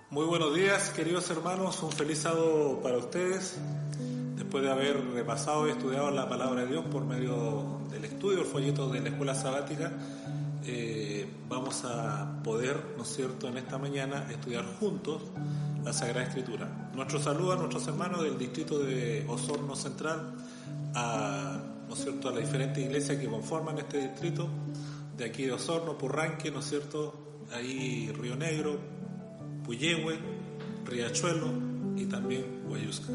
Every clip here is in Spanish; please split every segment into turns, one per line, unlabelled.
Muy buenos días, queridos hermanos, un feliz sábado para ustedes. Después de haber repasado y estudiado la palabra de Dios por medio del estudio, el folleto de la escuela sabática, vamos a poder, ¿no es cierto?, en esta mañana estudiar juntos la Sagrada Escritura. Nuestro saludo a nuestros hermanos del distrito de Osorno Central, ¿no es cierto?, a las diferentes iglesias que conforman este distrito, de aquí de Osorno, Purranque, ¿no es cierto?, ahí Río Negro, Puyehue, Riachuelo y también Guayusca.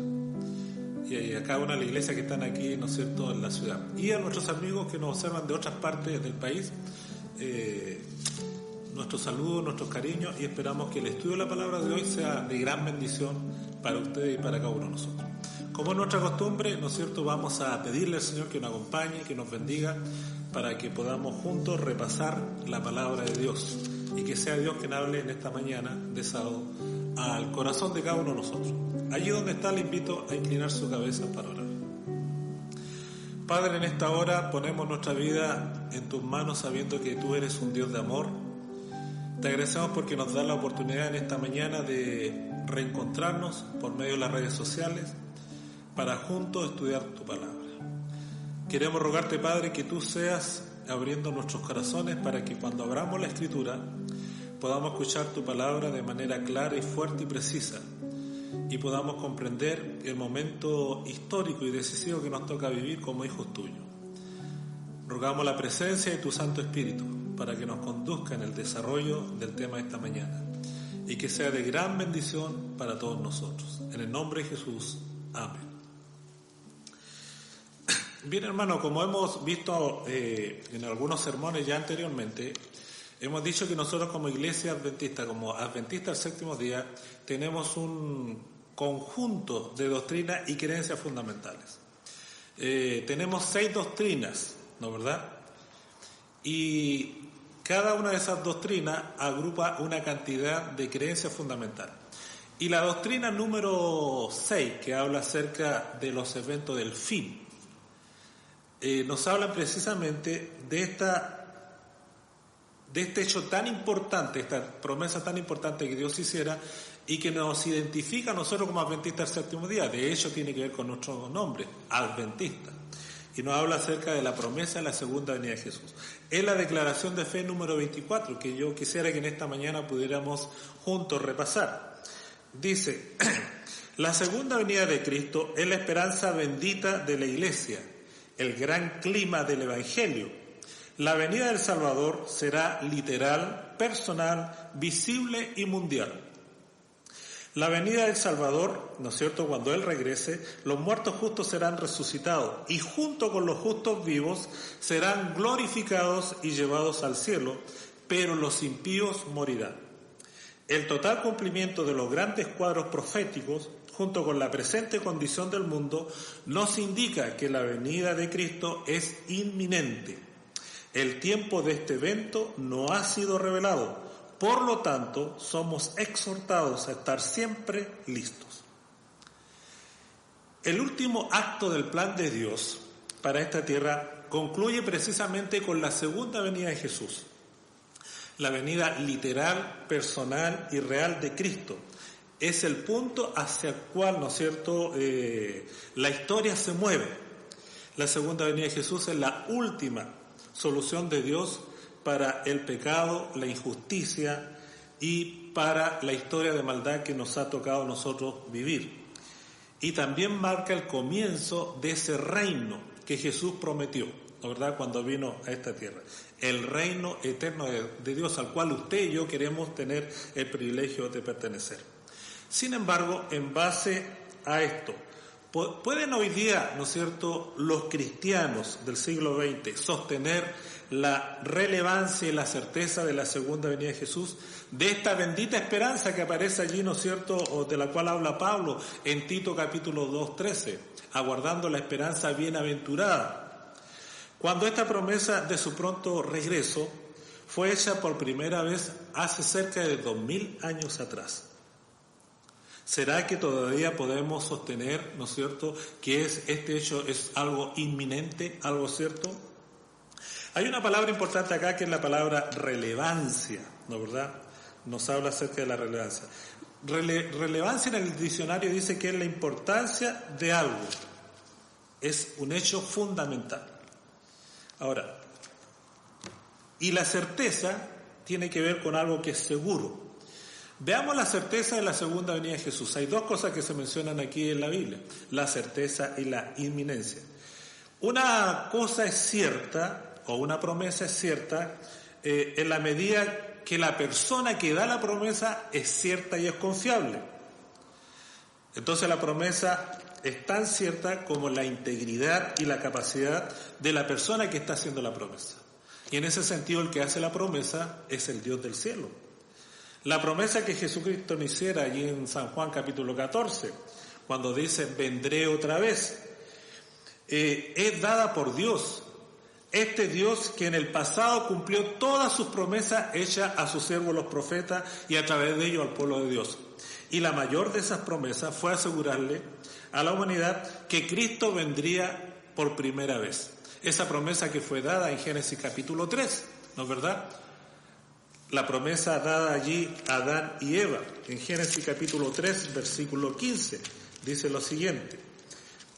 Y a cada una de las iglesias que están aquí, ¿no es cierto?, en la ciudad. Y a nuestros amigos que nos observan de otras partes del país, nuestros saludos, nuestros cariños, y esperamos que el estudio de la palabra de hoy sea de gran bendición para ustedes y para cada uno de nosotros. Como es nuestra costumbre, ¿no es cierto?, vamos a pedirle al Señor que nos acompañe, que nos bendiga, para que podamos juntos repasar la palabra de Dios y que sea Dios quien hable en esta mañana de sábado al corazón de cada uno de nosotros. Allí donde está, le invito a inclinar su cabeza para orar. Padre, en esta hora ponemos nuestra vida en tus manos sabiendo que tú eres un Dios de amor. Te agradecemos porque nos da la oportunidad en esta mañana de reencontrarnos por medio de las redes sociales para juntos estudiar tu palabra. Queremos rogarte, Padre, que tú seas abriendo nuestros corazones para que cuando abramos la Escritura podamos escuchar tu palabra de manera clara y fuerte y precisa y podamos comprender el momento histórico y decisivo que nos toca vivir como hijos tuyos. Rogamos la presencia de tu Santo Espíritu para que nos conduzca en el desarrollo del tema de esta mañana y que sea de gran bendición para todos nosotros. En el nombre de Jesús. Amén. Bien, hermano, como hemos visto en algunos sermones ya anteriormente, hemos dicho que nosotros como iglesia adventista, como adventistas del séptimo día, tenemos un conjunto de doctrinas y creencias fundamentales. Tenemos 6 doctrinas, ¿no verdad? Y cada una de esas doctrinas agrupa una cantidad de creencias fundamentales. Y la doctrina número 6, que habla acerca de los eventos del fin, nos habla precisamente de este hecho tan importante, esta promesa tan importante que Dios hiciera y que nos identifica a nosotros como adventistas del séptimo día. De hecho, tiene que ver con nuestro nombre, adventista. Y nos habla acerca de la promesa de la segunda venida de Jesús. Es la declaración de fe número 24, que yo quisiera que en esta mañana pudiéramos juntos repasar. Dice: la segunda venida de Cristo es la esperanza bendita de la iglesia, el gran clima del Evangelio. La venida del Salvador será literal, personal, visible y mundial. La venida del Salvador, ¿no es cierto?, cuando Él regrese, los muertos justos serán resucitados y junto con los justos vivos serán glorificados y llevados al cielo, pero los impíos morirán. El total cumplimiento de los grandes cuadros proféticos, junto con la presente condición del mundo, nos indica que la venida de Cristo es inminente. El tiempo de este evento no ha sido revelado, por lo tanto, somos exhortados a estar siempre listos. El último acto del plan de Dios para esta tierra concluye precisamente con la segunda venida de Jesús, la venida literal, personal y real de Cristo. Es el punto hacia el cual, ¿no es cierto?, la historia se mueve. La segunda venida de Jesús es la última solución de Dios para el pecado, la injusticia y para la historia de maldad que nos ha tocado a nosotros vivir. Y también marca el comienzo de ese reino que Jesús prometió, ¿no verdad?, cuando vino a esta tierra. El reino eterno de Dios al cual usted y yo queremos tener el privilegio de pertenecer. Sin embargo, en base a esto, ¿pueden hoy día, ¿no es cierto?, los cristianos del siglo XX sostener la relevancia y la certeza de la segunda venida de Jesús, de esta bendita esperanza que aparece allí, ¿no es cierto?, o de la cual habla Pablo en Tito capítulo 2:13, aguardando la esperanza bienaventurada? Cuando esta promesa de su pronto regreso fue hecha por primera vez hace cerca de 2000 años atrás. ¿Será que todavía podemos sostener, ¿no es cierto?, que este hecho es algo inminente, algo cierto? Hay una palabra importante acá que es la palabra relevancia, ¿no verdad? Nos habla acerca de la relevancia. Relevancia en el diccionario dice que es la importancia de algo. Es un hecho fundamental. Ahora, y la certeza tiene que ver con algo que es seguro. Veamos la certeza de la segunda venida de Jesús. Hay dos cosas que se mencionan aquí en la Biblia: la certeza y la inminencia. Una cosa es cierta, o una promesa es cierta, en la medida que la persona que da la promesa es cierta y es confiable. Entonces la promesa es tan cierta como la integridad y la capacidad de la persona que está haciendo la promesa. Y en ese sentido el que hace la promesa es el Dios del cielo. La promesa que Jesucristo nos hiciera allí en San Juan capítulo 14, cuando dice vendré otra vez, es dada por Dios. Este Dios que en el pasado cumplió todas sus promesas hechas a sus siervos los profetas y a través de ellos al pueblo de Dios. Y la mayor de esas promesas fue asegurarle a la humanidad que Cristo vendría por primera vez. Esa promesa que fue dada en Génesis capítulo 3, ¿no es verdad? La promesa dada allí a Adán y Eva, en Génesis capítulo 3, versículo 15, dice lo siguiente.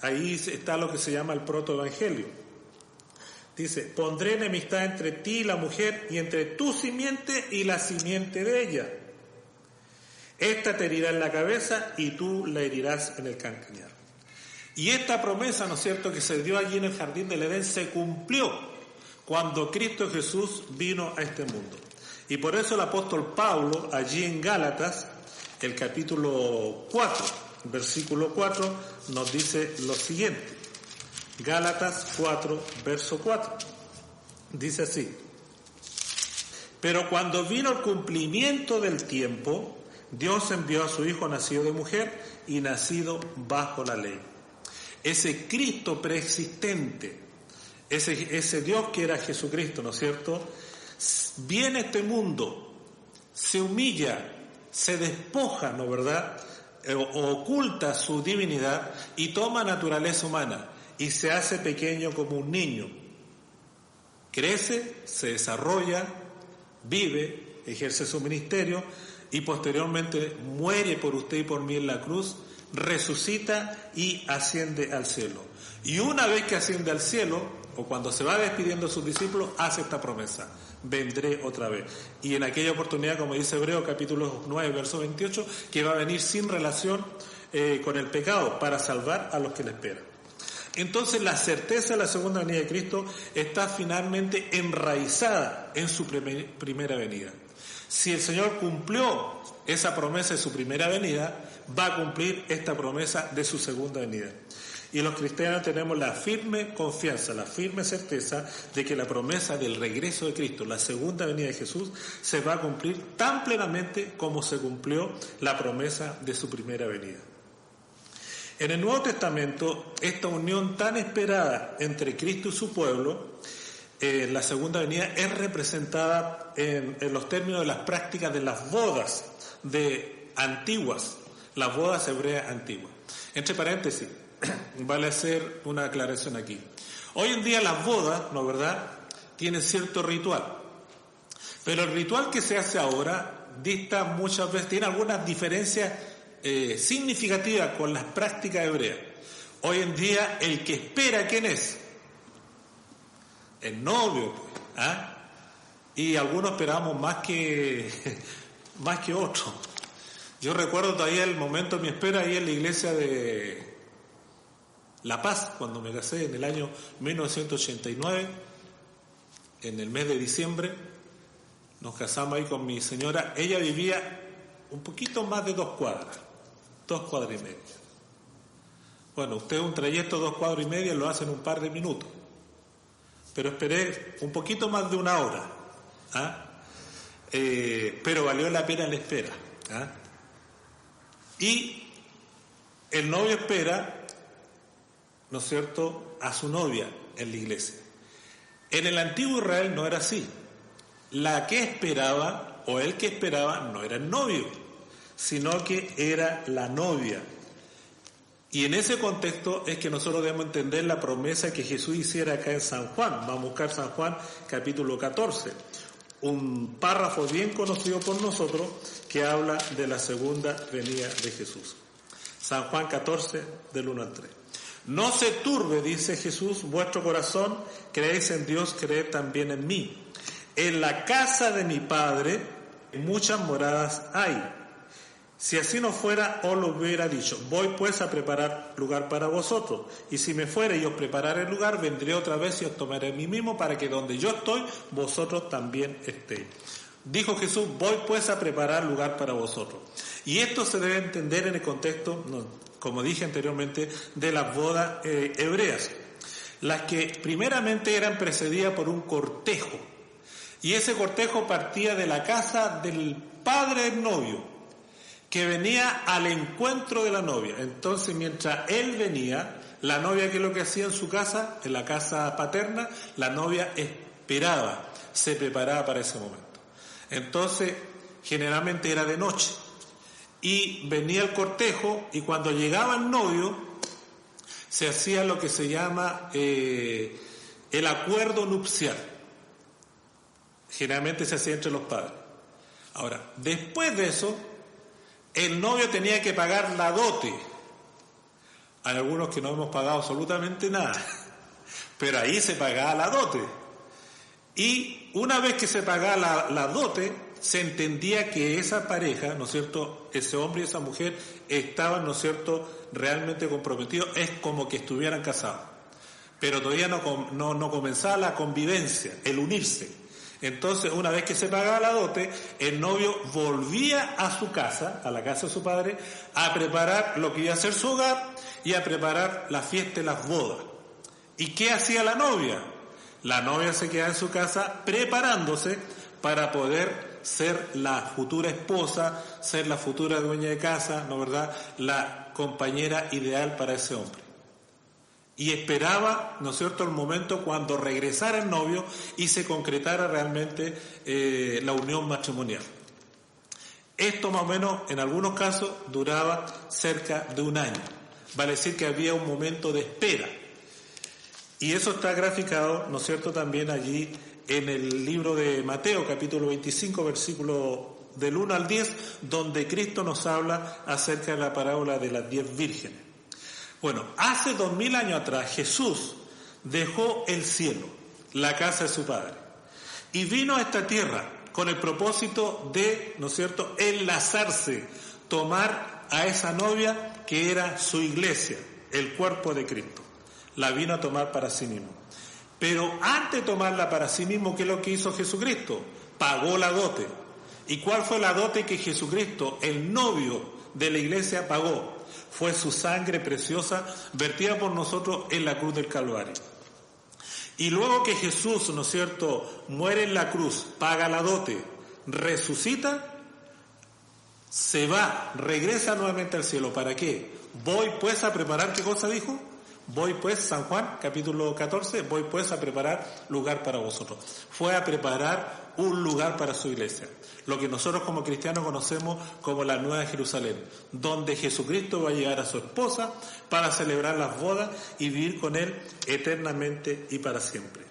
Ahí está lo que se llama el protoevangelio. Dice, pondré enemistad entre ti y la mujer, y entre tu simiente y la simiente de ella. Esta te herirá en la cabeza y tú la herirás en el calcañar. Y esta promesa, ¿no es cierto?, que se dio allí en el jardín del Edén, se cumplió cuando Cristo Jesús vino a este mundo. Y por eso el apóstol Pablo, allí en Gálatas, el capítulo 4, versículo 4, nos dice lo siguiente. Gálatas 4, verso 4. Dice así: pero cuando vino el cumplimiento del tiempo, Dios envió a su Hijo nacido de mujer y nacido bajo la ley. Ese Cristo preexistente, ese Dios que era Jesucristo, ¿no es cierto?, viene a este mundo, se humilla, se despoja, ¿no es verdad?, oculta su divinidad y toma naturaleza humana. Y se hace pequeño como un niño. Crece, se desarrolla, vive, ejerce su ministerio y posteriormente muere por usted y por mí en la cruz, resucita y asciende al cielo. Y una vez que asciende al cielo, o cuando se va despidiendo de sus discípulos, hace esta promesa: vendré otra vez. Y en aquella oportunidad, como dice Hebreos capítulo 9, verso 28, que va a venir sin relación con el pecado para salvar a los que le esperan. Entonces la certeza de la segunda venida de Cristo está finalmente enraizada en su primera venida. Si el Señor cumplió esa promesa de su primera venida, va a cumplir esta promesa de su segunda venida. Y los cristianos tenemos la firme confianza, la firme certeza de que la promesa del regreso de Cristo, la segunda venida de Jesús, se va a cumplir tan plenamente como se cumplió la promesa de su primera venida. En el Nuevo Testamento, esta unión tan esperada entre Cristo y su pueblo, la segunda venida, es representada en los términos de las prácticas de las bodas antiguas, las bodas hebreas antiguas. Entre paréntesis, vale hacer una aclaración aquí. Hoy en día las bodas, ¿no es verdad?, tienen cierto ritual, pero el ritual que se hace ahora dista muchas veces, tiene algunas diferencias significativa con las prácticas hebreas. Hoy en día el que espera, ¿quién es? El novio, pues, ¿ah? Y algunos esperamos más que otros. Yo recuerdo todavía el momento de mi espera ahí en la iglesia de La Paz, cuando me casé en el año 1989, en el mes de diciembre, nos casamos ahí con mi señora. Ella vivía un poquito más de 2 cuadras y media. Bueno, usted un trayecto 2 cuadras y media lo hace en un par de minutos, pero esperé un poquito más de 1 hora, ¿ah? Pero valió la pena la espera, ¿ah? Y el novio espera, ¿no es cierto?, a su novia en la iglesia. En el antiguo Israel no era así. La que esperaba, o el que esperaba, no era el novio, sino que era la novia. Y en ese contexto es que nosotros debemos entender la promesa que Jesús hiciera acá en San Juan. Vamos a buscar San Juan capítulo 14. un párrafo bien conocido por nosotros que habla de la segunda venida de Jesús. San Juan 14, del 1 al 3. No se turbe, dice Jesús, vuestro corazón, creéis en Dios, creed también en mí. En la casa de mi Padre muchas moradas hay. Si así no fuera, os lo hubiera dicho. Voy pues a preparar lugar para vosotros. Y si me fuere y os prepararé el lugar, vendré otra vez y os tomaré a mí mismo, para que donde yo estoy, vosotros también estéis. Dijo Jesús, voy pues a preparar lugar para vosotros. Y esto se debe entender en el contexto, como dije anteriormente, de las bodas hebreas, las que primeramente eran precedidas por un cortejo. Y ese cortejo partía de la casa del padre del novio, que venía al encuentro de la novia. Entonces, mientras él venía, la novia, ¿qué es lo que hacía en su casa? En la casa paterna, la novia esperaba, se preparaba para ese momento. Entonces, generalmente era de noche. Y venía el cortejo, y cuando llegaba el novio, se hacía lo que se llama el acuerdo nupcial. Generalmente se hacía entre los padres. Ahora, después de eso, el novio tenía que pagar la dote. Hay algunos que no hemos pagado absolutamente nada, pero ahí se pagaba la dote. Y una vez que se pagaba la dote, se entendía que esa pareja, ¿no es cierto?, ese hombre y esa mujer estaban, ¿no es cierto?, realmente comprometidos, es como que estuvieran casados. Pero todavía no comenzaba la convivencia, el unirse. Entonces, una vez que se pagaba la dote, el novio volvía a su casa, a la casa de su padre, a preparar lo que iba a ser su hogar y a preparar la fiesta y las bodas. ¿Y qué hacía la novia? La novia se quedaba en su casa preparándose para poder ser la futura esposa, ser la futura dueña de casa, ¿no verdad?, la compañera ideal para ese hombre. Y esperaba, ¿no es cierto?, el momento cuando regresara el novio y se concretara realmente la unión matrimonial. Esto más o menos, en algunos casos, duraba cerca de un año. Vale decir que había un momento de espera. Y eso está graficado, ¿no es cierto?, también allí en el libro de Mateo, capítulo 25, versículo del 1 al 10, donde Cristo nos habla acerca de la parábola de las 10 vírgenes. Bueno, hace 2000 años atrás Jesús dejó el cielo, la casa de su Padre, y vino a esta tierra con el propósito de, ¿no es cierto?, enlazarse, tomar a esa novia que era su iglesia, el cuerpo de Cristo. La vino a tomar para sí mismo. Pero antes de tomarla para sí mismo, ¿qué es lo que hizo Jesucristo? Pagó la dote. ¿Y cuál fue la dote que Jesucristo, el novio de la iglesia, pagó? Fue su sangre preciosa vertida por nosotros en la cruz del Calvario. Y luego que Jesús, ¿no es cierto?, muere en la cruz, paga la dote, resucita, se va, regresa nuevamente al cielo. ¿Para qué? Voy pues a preparar, ¿qué cosa dijo? Voy pues, San Juan, capítulo 14, voy pues a preparar lugar para vosotros. Fue a preparar un lugar para su iglesia. Lo que nosotros como cristianos conocemos como la Nueva Jerusalén, donde Jesucristo va a llegar a su esposa para celebrar las bodas y vivir con él eternamente y para siempre.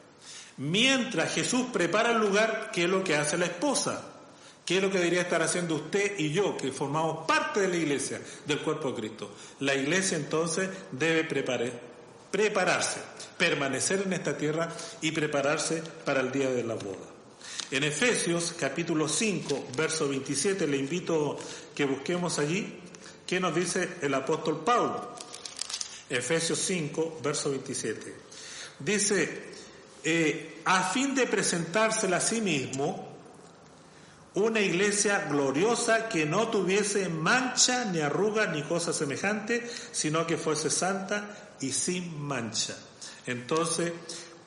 Mientras Jesús prepara el lugar, ¿qué es lo que hace la esposa? ¿Qué es lo que debería estar haciendo usted y yo, que formamos parte de la iglesia, del cuerpo de Cristo? La iglesia entonces debe prepararse, permanecer en esta tierra y prepararse para el día de la boda. En Efesios capítulo 5, verso 27, le invito que busquemos allí qué nos dice el apóstol Pablo. Efesios 5, verso 27. Dice, a fin de presentársela a sí mismo, una iglesia gloriosa que no tuviese mancha, ni arruga, ni cosa semejante, sino que fuese santa y sin mancha. Entonces,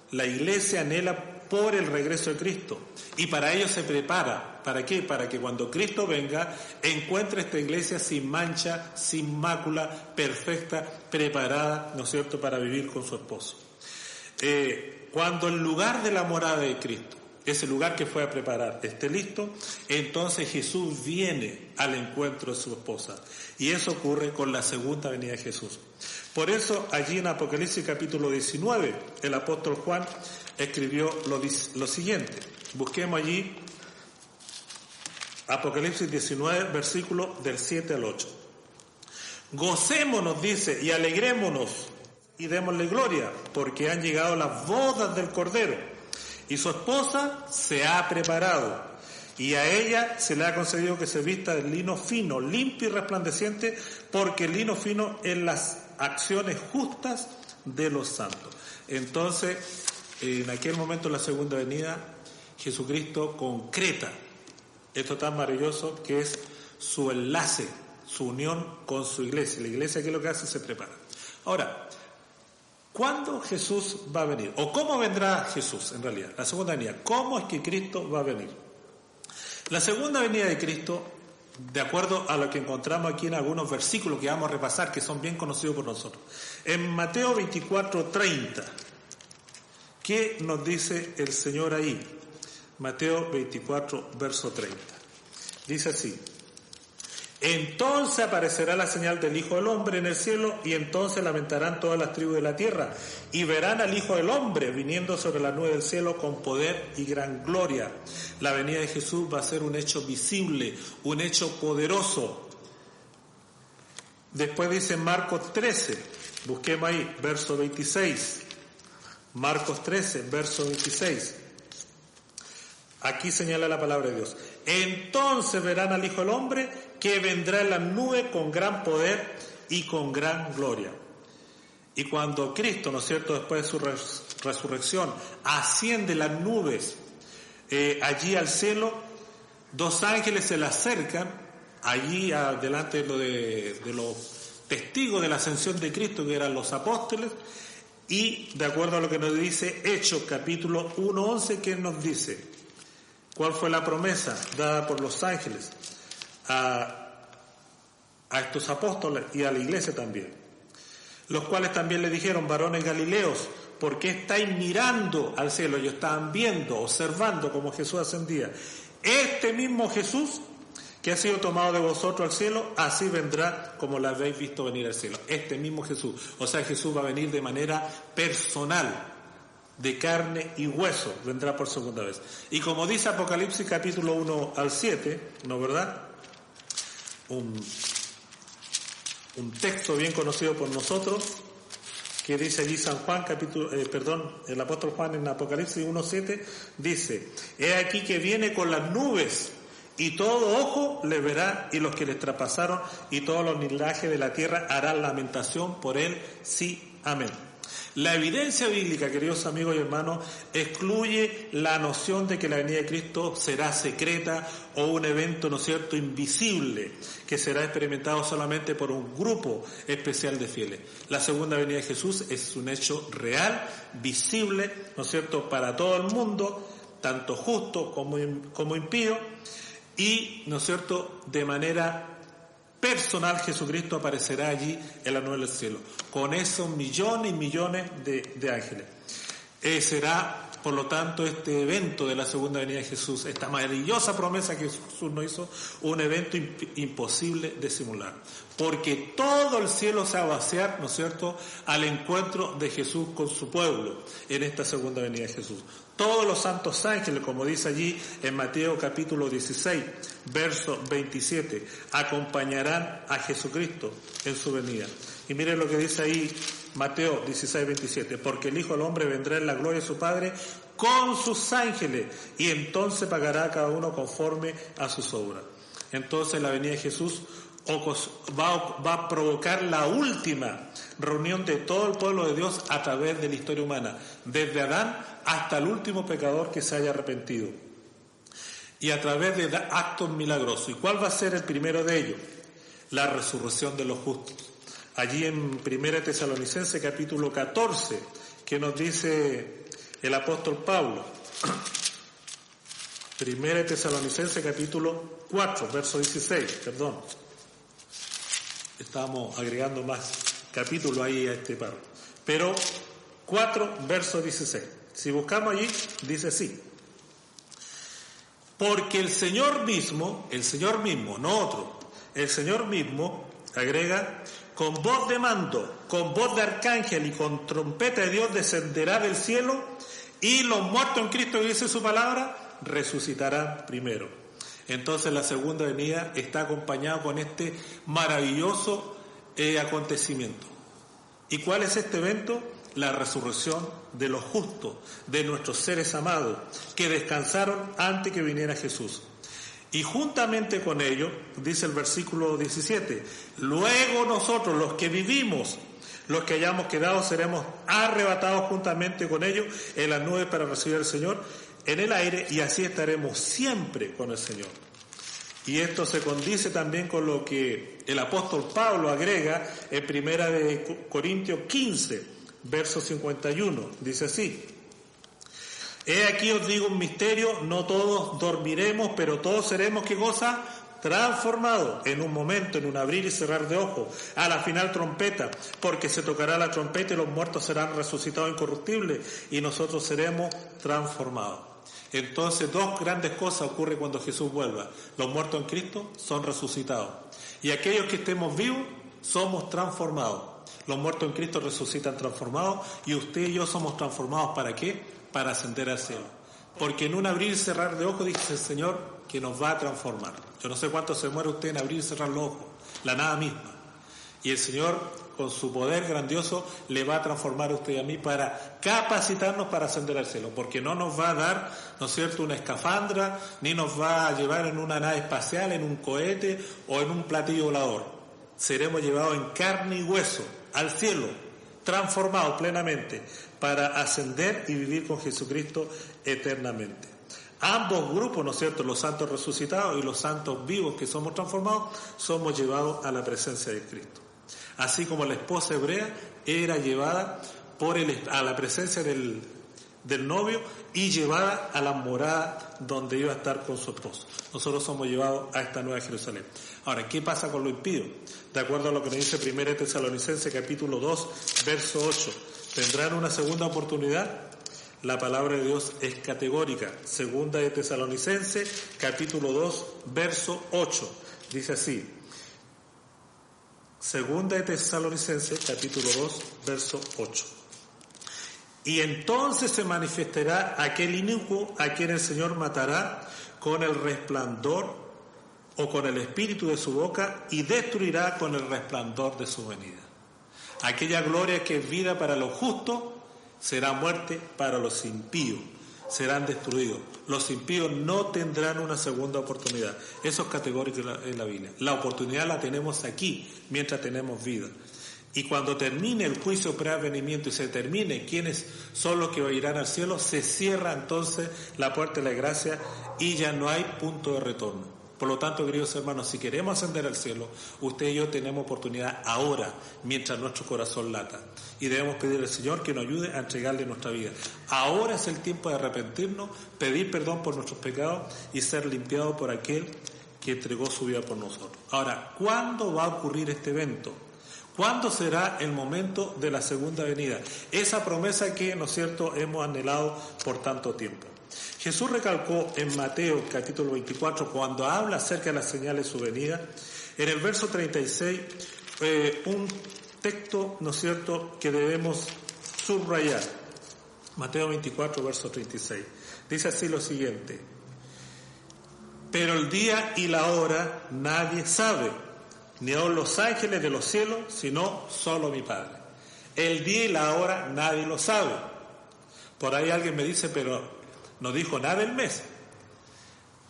la iglesia anhela por el regreso de Cristo. Y para ello se prepara. ¿Para qué? Para que cuando Cristo venga, encuentre esta iglesia sin mancha, sin mácula, perfecta, preparada, ¿no es cierto?, para vivir con su esposo. Cuando el lugar de la morada de Cristo, ese lugar que fue a preparar, esté listo, entonces Jesús viene al encuentro de su esposa. Y eso ocurre con la segunda venida de Jesús. Por eso, allí en Apocalipsis capítulo 19, el apóstol Juan escribió lo siguiente. Busquemos allí Apocalipsis 19, versículos del 7 al 8. Gocémonos, dice, y alegrémonos, y démosle gloria, porque han llegado las bodas del Cordero, y su esposa se ha preparado, y a ella se le ha concedido que se vista de lino fino, limpio y resplandeciente, porque el lino fino es las acciones justas de los santos. Entonces, en aquel momento, en la segunda venida, Jesucristo concreta esto tan maravilloso que es su enlace, su unión con su iglesia. La iglesia, ¿qué es lo que hace? Se prepara. Ahora, ¿cuándo Jesús va a venir? ¿O cómo vendrá Jesús en realidad? La segunda venida. ¿Cómo es que Cristo va a venir? La segunda venida de Cristo, de acuerdo a lo que encontramos aquí en algunos versículos que vamos a repasar, que son bien conocidos por nosotros. En Mateo 24:30, ¿qué nos dice el Señor ahí? Mateo 24, verso 30. Dice así: entonces aparecerá la señal del Hijo del Hombre en el cielo, y entonces lamentarán todas las tribus de la tierra, y verán al Hijo del Hombre viniendo sobre la nube del cielo con poder y gran gloria. La venida de Jesús va a ser un hecho visible, un hecho poderoso. Después dice Marcos 13, busquemos ahí, verso 26. Marcos 13, verso 26. Aquí señala la palabra de Dios. Entonces verán al Hijo del Hombre que vendrá en las nubes con gran poder y con gran gloria. Y cuando Cristo, ¿no es cierto?, después de su resurrección, asciende las nubes allí al cielo, dos ángeles se le acercan allí delante de los testigos de la ascensión de Cristo, que eran los apóstoles, y de acuerdo a lo que nos dice Hechos capítulo 1:11, que nos dice: ¿cuál fue la promesa dada por los ángeles a estos apóstoles y a la iglesia también? Los cuales también le dijeron: varones galileos, ¿por qué estáis mirando al cielo? Ellos estaban viendo, observando cómo Jesús ascendía. Este mismo Jesús que ha sido tomado de vosotros al cielo, así vendrá como lo habéis visto venir al cielo. Este mismo Jesús. O sea, Jesús va a venir de manera personal, de carne y hueso, vendrá por segunda vez. Y como dice Apocalipsis capítulo 1 al 7, ¿no verdad? Un texto bien conocido por nosotros, que dice allí San Juan, el apóstol Juan en Apocalipsis 1:7, dice: he aquí que viene con las nubes, y todo ojo le verá, y los que le traspasaron, y todos los linajes de la tierra harán lamentación por él. Sí, amén. La evidencia bíblica, queridos amigos y hermanos, excluye la noción de que la venida de Cristo será secreta o un evento, ¿no es cierto?, invisible, que será experimentado solamente por un grupo especial de fieles. La segunda venida de Jesús es un hecho real, visible, ¿no es cierto?, para todo el mundo, tanto justo como impío, y, ¿no es cierto?, de manera personal Jesucristo aparecerá allí en la nube del cielo, con esos millones y millones de ángeles. Será, por lo tanto, este evento de la segunda venida de Jesús, esta maravillosa promesa que Jesús nos hizo, un evento imposible de simular. Porque todo el cielo se va a vaciar, ¿no es cierto?, al encuentro de Jesús con su pueblo en esta segunda venida de Jesús. Todos los santos ángeles, como dice allí en Mateo capítulo 16, verso 27, acompañarán a Jesucristo en su venida. Y miren lo que dice ahí Mateo 16, 27, porque el Hijo del Hombre vendrá en la gloria de su Padre con sus ángeles, y entonces pagará a cada uno conforme a sus obras. Entonces la venida de Jesús va a provocar la última reunión de todo el pueblo de Dios a través de la historia humana, desde Adán hasta el último pecador que se haya arrepentido, y a través de actos milagrosos. ¿Y cuál va a ser el primero de ellos? La resurrección de los justos. Allí en 1 Tesalonicenses capítulo 14, que nos dice el apóstol Pablo. 1 Tesalonicenses capítulo 4, verso 16, perdón. Estamos agregando más capítulos ahí a este párrafo. Pero 4, verso 16. Si buscamos allí, dice así: porque el Señor mismo, no otro, el Señor mismo, agrega, con voz de mando, con voz de arcángel y con trompeta de Dios descenderá del cielo, y los muertos en Cristo, que dice su palabra, resucitarán primero. Entonces la segunda venida está acompañada con este maravilloso acontecimiento. ¿Y cuál es este evento? La resurrección de los justos, de nuestros seres amados, que descansaron antes que viniera Jesús. Y juntamente con ello, dice el versículo 17, luego nosotros, los que vivimos, los que hayamos quedado, seremos arrebatados juntamente con ellos en las nubes para recibir al Señor en el aire, y así estaremos siempre con el Señor. Y esto se condice también con lo que el apóstol Pablo agrega en 1 Corintios 15, verso 51. Dice así: he aquí os digo un misterio, no todos dormiremos, pero todos seremos, ¿qué cosa? Transformados en un momento, en un abrir y cerrar de ojos, a la final trompeta, porque se tocará la trompeta y los muertos serán resucitados incorruptibles y nosotros seremos transformados. Entonces, dos grandes cosas ocurren cuando Jesús vuelva. Los muertos en Cristo son resucitados. Y aquellos que estemos vivos, somos transformados. Los muertos en Cristo resucitan transformados y usted y yo somos transformados. ¿Para qué? Para ascender al cielo. Porque en un abrir y cerrar de ojos dice el Señor que nos va a transformar. Yo no sé cuánto se muere usted en abrir y cerrar los ojos. La nada misma. Y el Señor, con su poder grandioso, le va a transformar a usted y a mí para capacitarnos para ascender al cielo. Porque no nos va a dar, ¿no es cierto?, una escafandra, ni nos va a llevar en una nave espacial, en un cohete o en un platillo volador. Seremos llevados en carne y hueso al cielo, transformados plenamente, para ascender y vivir con Jesucristo eternamente. Ambos grupos, ¿no es cierto?, los santos resucitados y los santos vivos que somos transformados, somos llevados a la presencia de Cristo. Así como la esposa hebrea era llevada a la presencia del novio y llevada a la morada donde iba a estar con su esposo. Nosotros somos llevados a esta nueva Jerusalén. Ahora, ¿qué pasa con lo impío? De acuerdo a lo que nos dice 1 Tesalonicenses capítulo 2, verso 8, ¿tendrán una segunda oportunidad? La palabra de Dios es categórica. 2 Tesalonicenses capítulo 2, verso 8. Dice así. 2 Tesalonicenses capítulo 2, verso 8. Y entonces se manifestará aquel inicuo a quien el Señor matará con el resplandor o con el espíritu de su boca y destruirá con el resplandor de su venida. Aquella gloria que es vida para los justos será muerte para los impíos. Serán destruidos. Los impíos no tendrán una segunda oportunidad. Eso es categórico en la Biblia. La oportunidad la tenemos aquí, mientras tenemos vida. Y cuando termine el juicio preavenimiento y se termine quiénes son los que irán al cielo, se cierra entonces la puerta de la gracia y ya no hay punto de retorno. Por lo tanto, queridos hermanos, si queremos ascender al cielo, usted y yo tenemos oportunidad ahora, mientras nuestro corazón lata. Y debemos pedir al Señor que nos ayude a entregarle nuestra vida. Ahora es el tiempo de arrepentirnos, pedir perdón por nuestros pecados y ser limpiados por aquel que entregó su vida por nosotros. Ahora, ¿cuándo va a ocurrir este evento? ¿Cuándo será el momento de la segunda venida? Esa promesa que, ¿no es cierto?, hemos anhelado por tanto tiempo. Jesús recalcó en Mateo capítulo 24, cuando habla acerca de las señales de su venida, en el verso 36, un texto, ¿no es cierto?, que debemos subrayar. Mateo 24, verso 36. Dice así lo siguiente: pero el día y la hora nadie sabe, ni aun los ángeles de los cielos, sino solo mi Padre. El día y la hora nadie lo sabe. Por ahí alguien me dice, pero no dijo nada el mes.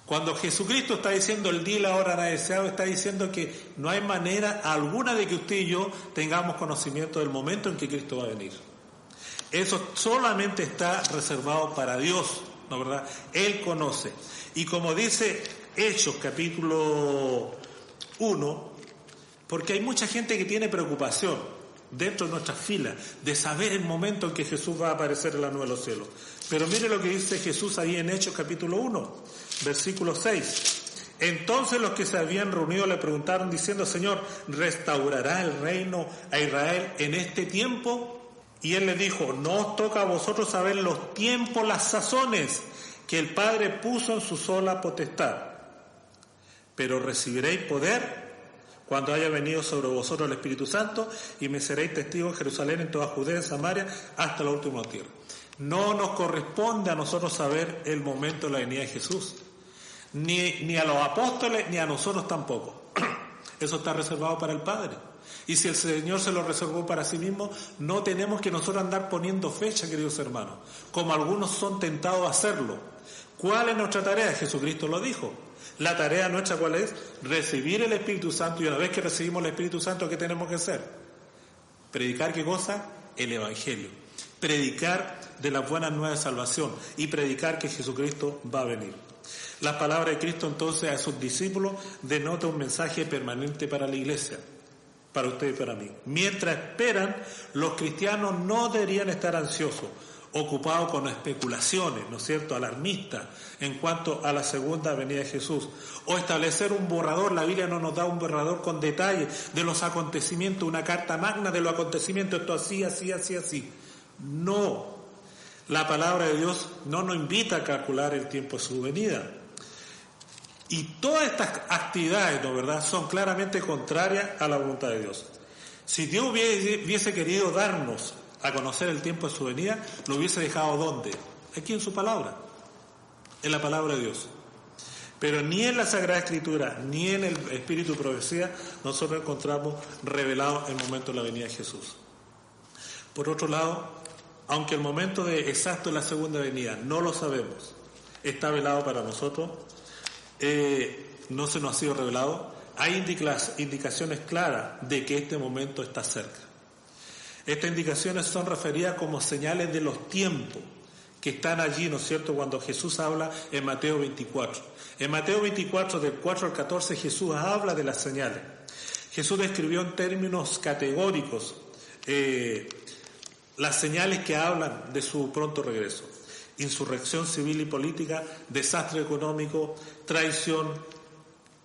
Cuando Jesucristo está diciendo el día y la hora nadie sabe, está diciendo que no hay manera alguna de que usted y yo tengamos conocimiento del momento en que Cristo va a venir. Eso solamente está reservado para Dios, ¿no verdad? Él conoce. Y como dice Hechos capítulo 1, porque hay mucha gente que tiene preocupación dentro de nuestras filas de saber el momento en que Jesús va a aparecer en la nube de los cielos. Pero mire lo que dice Jesús ahí en Hechos capítulo 1, versículo 6. Entonces los que se habían reunido le preguntaron diciendo: Señor, ¿restaurará el reino a Israel en este tiempo? Y él les dijo: no os toca a vosotros saber los tiempos, las sazones que el Padre puso en su sola potestad, pero recibiréis poder cuando haya venido sobre vosotros el Espíritu Santo, y me seréis testigos en Jerusalén, en toda Judea, en Samaria, hasta la última tierra. No nos corresponde a nosotros saber el momento de la venida de Jesús. ni a los apóstoles, ni a nosotros tampoco. Eso está reservado para el Padre. Y si el Señor se lo reservó para sí mismo, no tenemos que nosotros andar poniendo fecha, queridos hermanos, como algunos son tentados a hacerlo. ¿Cuál es nuestra tarea? Jesucristo lo dijo. La tarea nuestra, ¿cuál es? Recibir el Espíritu Santo, y una vez que recibimos el Espíritu Santo, ¿qué tenemos que hacer? ¿Predicar qué cosa? El Evangelio. Predicar de las buenas nuevas de salvación y predicar que Jesucristo va a venir. Las palabras de Cristo entonces a sus discípulos denota un mensaje permanente para la iglesia, para usted y para mí. Mientras esperan, los cristianos no deberían estar ansiosos, ocupados con especulaciones, ¿no es cierto?, alarmistas en cuanto a la segunda venida de Jesús, o establecer un borrador. La Biblia no nos da un borrador con detalles de los acontecimientos, una carta magna de los acontecimientos, esto así, así, así, así. No, la palabra de Dios no nos invita a calcular el tiempo de su venida. Y todas estas actividades, ¿no, verdad?, son claramente contrarias a la voluntad de Dios. Si Dios hubiese querido darnos a conocer el tiempo de su venida, lo hubiese dejado ¿dónde? Aquí en su palabra, en la palabra de Dios. Pero ni en la Sagrada Escritura, ni en el Espíritu de Profecía, nosotros encontramos revelado el momento de la venida de Jesús. Por otro lado, aunque el momento exacto de la segunda venida no lo sabemos, está velado para nosotros, no se nos ha sido revelado, hay indicaciones claras de que este momento está cerca. Estas indicaciones son referidas como señales de los tiempos que están allí, ¿no es cierto?, cuando Jesús habla en Mateo 24. En Mateo 24, del 4 al 14, Jesús habla de las señales. Jesús describió en términos categóricos las señales que hablan de su pronto regreso: insurrección civil y política, desastre económico, traición,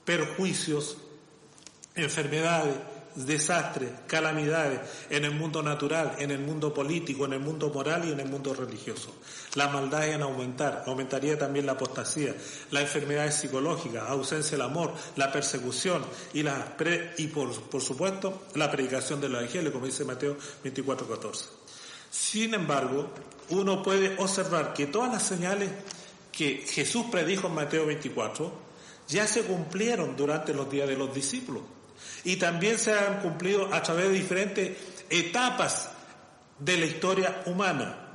perjuicios, enfermedades, desastres, calamidades en el mundo natural, en el mundo político, en el mundo moral y en el mundo religioso. Las maldades van a aumentar, aumentaría también la apostasía, las enfermedades psicológicas, ausencia del amor, la persecución y por supuesto la predicación del Evangelio, como dice Mateo 24:14. Sin embargo, uno puede observar que todas las señales que Jesús predijo en Mateo 24 ya se cumplieron durante los días de los discípulos. Y también se han cumplido a través de diferentes etapas de la historia humana.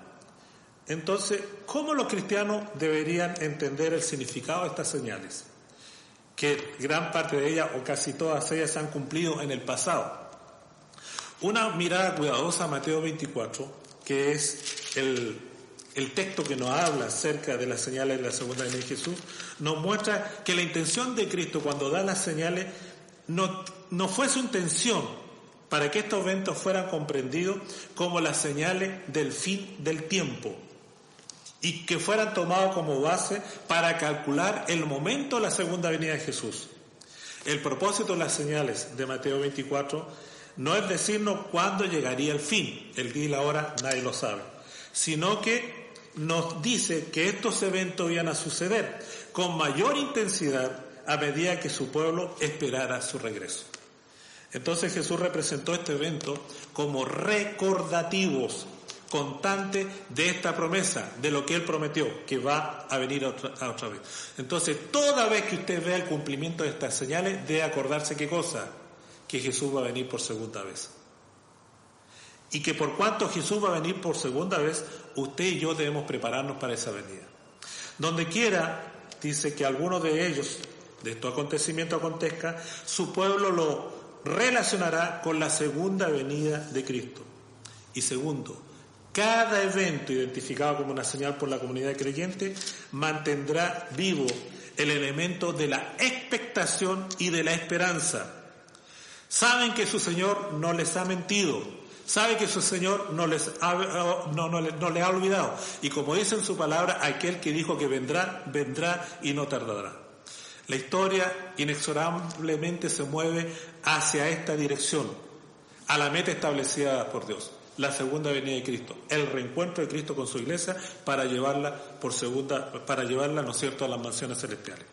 Entonces, ¿cómo los cristianos deberían entender el significado de estas señales? Que gran parte de ellas, o casi todas ellas, se han cumplido en el pasado. Una mirada cuidadosa a Mateo 24, que es el texto que nos habla acerca de las señales de la segunda venida de Jesús, nos muestra que la intención de Cristo cuando da las señales no fue su intención para que estos eventos fueran comprendidos como las señales del fin del tiempo y que fueran tomados como base para calcular el momento de la segunda venida de Jesús. El propósito de las señales de Mateo 24 no es decirnos cuándo llegaría el fin, el día y la hora nadie lo sabe, sino que nos dice que estos eventos iban a suceder con mayor intensidad a medida que su pueblo esperara su regreso. Entonces Jesús representó este evento como recordativos constantes de esta promesa, de lo que Él prometió, que va a venir otra vez. Entonces, toda vez que usted vea el cumplimiento de estas señales, debe acordarse ¿qué cosa? Que Jesús va a venir por segunda vez. Y que por cuanto Jesús va a venir por segunda vez, usted y yo debemos prepararnos para esa venida. Donde quiera, dice que alguno de ellos, de estos acontecimientos acontezca, su pueblo lo relacionará con la segunda venida de Cristo. Y segundo, cada evento identificado como una señal por la comunidad creyente mantendrá vivo el elemento de la expectación y de la esperanza. Saben que su Señor no les ha mentido, sabe que su Señor no les ha olvidado. Y como dice en su palabra, aquel que dijo que vendrá, vendrá y no tardará. La historia inexorablemente se mueve hacia esta dirección, a la meta establecida por Dios, la segunda venida de Cristo, el reencuentro de Cristo con su iglesia para llevarla, ¿no es cierto?, a las mansiones celestiales.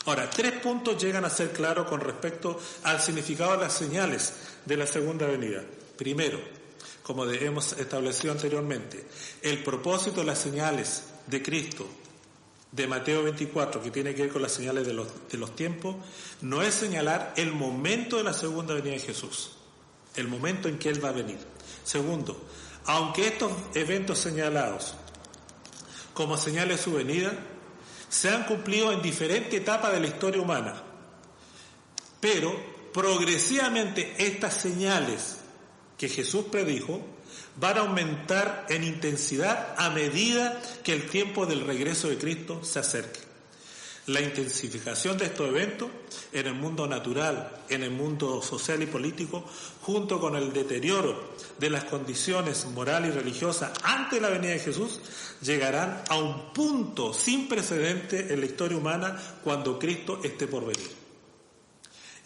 Ahora, 3 puntos llegan a ser claros con respecto al significado de las señales de la segunda venida. Primero, como hemos establecido anteriormente, el propósito de las señales de Cristo de Mateo 24, que tiene que ver con las señales de los tiempos, no es señalar el momento de la segunda venida de Jesús, el momento en que Él va a venir. Segundo, aunque estos eventos señalados como señales de su venida se han cumplido en diferentes etapas de la historia humana, pero progresivamente estas señales que Jesús predijo van a aumentar en intensidad a medida que el tiempo del regreso de Cristo se acerque. La intensificación de estos eventos en el mundo natural, en el mundo social y político, junto con el deterioro de las condiciones morales y religiosas antes de la venida de Jesús, llegarán a un punto sin precedente en la historia humana cuando Cristo esté por venir.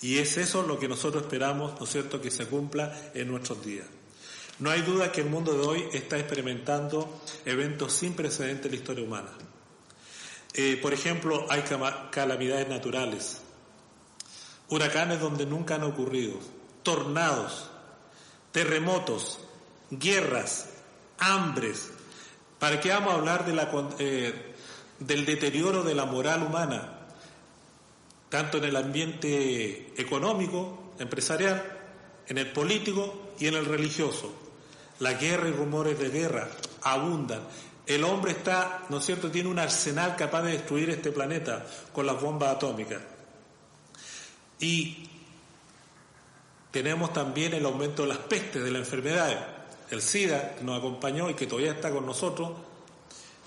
Y es eso lo que nosotros esperamos, ¿no es cierto?, que se cumpla en nuestros días. No hay duda que el mundo de hoy está experimentando eventos sin precedentes en la historia humana. Por ejemplo, hay calamidades naturales, huracanes donde nunca han ocurrido, tornados, terremotos, guerras, hambres. ¿Para qué vamos a hablar del deterioro de la moral humana, tanto en el ambiente económico, empresarial, en el político y en el religioso? La guerra y rumores de guerra abundan. El hombre está, ¿no es cierto?, tiene un arsenal capaz de destruir este planeta con las bombas atómicas. Y tenemos también el aumento de las pestes, de las enfermedades. El SIDA, que nos acompañó y que todavía está con nosotros.